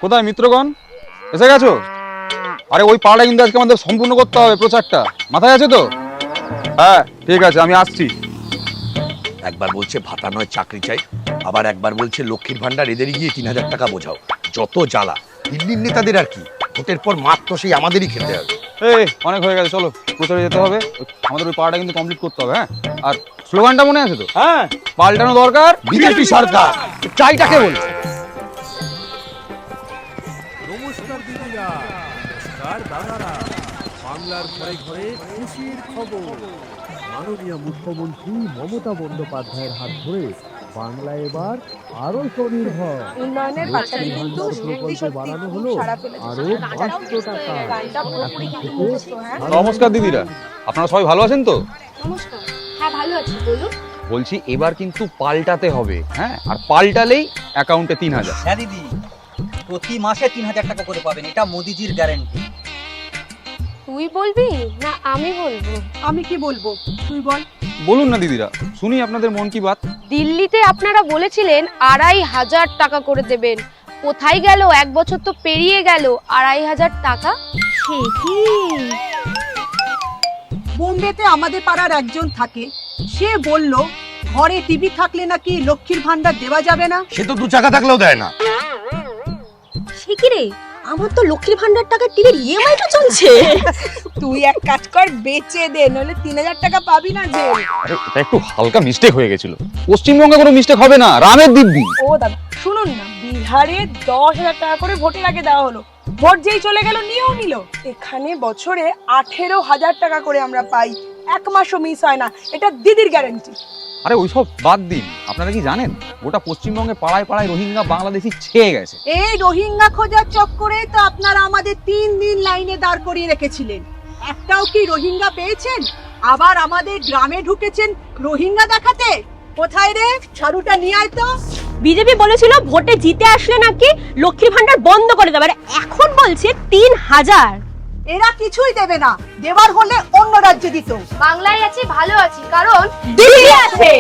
কোথায় মিত্রগণ, এসে গেছো? আরে ওই পাড়াটা কিন্তু আজকে আমাদের সম্পূর্ণ করতে হবে, প্রচারটা মাথায় আছে তো? হ্যাঁ ঠিক আছে, আমি আসছি। একবার বলছে ভাতা নয় চাকরি চাই, আবার একবার বলছে লক্ষ্মীর ভান্ডার, এদেরই গিয়ে ৩,০০০ টাকা বোঝাও। যত জ্বালা। দিল্লির নেতাদের আর কি, ভোটের পর মাত্র সেই আমাদেরই খেতে হবে। এই অনেক হয়ে গেছে, চলো প্রচারে যেতে হবে। আমাদের ওই পাড়াটা কিন্তু কমপ্লিট করতে হবে। হ্যাঁ, আর স্লোগানটা মনে আছে তো? হ্যাঁ, পাল্টানো দরকার বিজেপি সরকার। চাইটাকে বলছে। নমস্কার দিদিরা, নমস্কার দাদারা। বাংলার ঘরে ঘরে খুশির খবর। মাননীয় মুখ্যমন্ত্রী মমতা বন্দ্যোপাধ্যায়ের হাত ধরে বাংলা এবার আরো স্বনির্ভর। উন্নয়নের পাশাপাশি কিন্তু প্রকল্পে বাড়ানো হলো আরো 500 টাকা। এখন থেকে নমস্কার দিদিরা, আপনারা সবাই ভালো আছেন তো? নমস্কার, হ্যাঁ ভালো আছি, বলুন। বলছি এবার কিন্তু পাল্টাতে হবে। হ্যাঁ, আর পাল্টালেই অ্যাকাউন্টে ৩,০০০। হ্যাঁ দিদি, প্রতি মাসে ৩,০০০ টাকা করে পাবেন, এটা মোদিজির গ্যারান্টি। তুই বলবি না আমি বলবো? আমি কি বলবো, তুই বল। বলুন না দিদিরা, শুনি আপনাদের মন কি বাত। দিল্লিতে আপনারা বলেছিলেন ২,৫০০ টাকা করে দেবেন, কোথায় গেল? ১ বছর তো পেরিয়ে গেল, ২,৫০০ টাকা। সে কি? বোম্বেতে আমাদের পাড়ার একজন থাকে, সে বলল ঘরে টিভি থাকলে নাকি লক্ষ্মীর ভান্ডার দেওয়া যাবে না। সে তো 2 চাকা থাকলেও দেয় না। সে কি রে, আমার তো লক্ষ্মীর ভান্ডার টাকা টিভির ইএমআই তো চলছে। তুই এক কাজ কর, বেচে দে, নইলে ৩,০০০ টাকা পাবি না যে। আরে এটা একটু হালকা মিস্টেক হয়ে গেছিল। পশ্চিমবঙ্গে কোনো মিস্টেক হবে না, রামের দিব্যি। ও দাদা শুনুন না, বিহারে ১০,০০০ টাকা করে ভোটের আগে দেওয়া হলো, ভোট যেই চলে গেল নিয়েও নিল। এখানে বছরে ১৮,০০০ টাকা করে আমরা পাই, 1 মাসও মিস হয় না, এটা দিদির গ্যারান্টি। আরে ওইসব বাদ দিন, আপনারা কি জানেন গোটা পশ্চিমবঙ্গে পাড়ায় পাড়ায় রোহিঙ্গা বাংলাদেশি ছেয়ে গেছে। এই রোহিঙ্গা খোঁজার চক্করেই তো আপনারা আমাদের 3 দিন লাইনে দাঁড় করিয়ে রেখেছিলেন, একটাও কি রোহিঙ্গা পেয়েছেন? আবার আমাদের গ্রামে ঢুকেছেন রোহিঙ্গা দেখাতে। কোথায় রে, ঝাড়ুটা নিয়ে আয় তো। বিজেপি বলেছিল ভোটে জিতে আসলে নাকি লক্ষ্মীর ভান্ডার বন্ধ করে দেবে, আর এখন বলছে ৩,০০০। এরা কিছুই দেবে না, দেওয়ার হলে অন্য রাজ্যে দিত। বাংলায় আছি, ভালো আছি, কারণ দিল্লি আছে।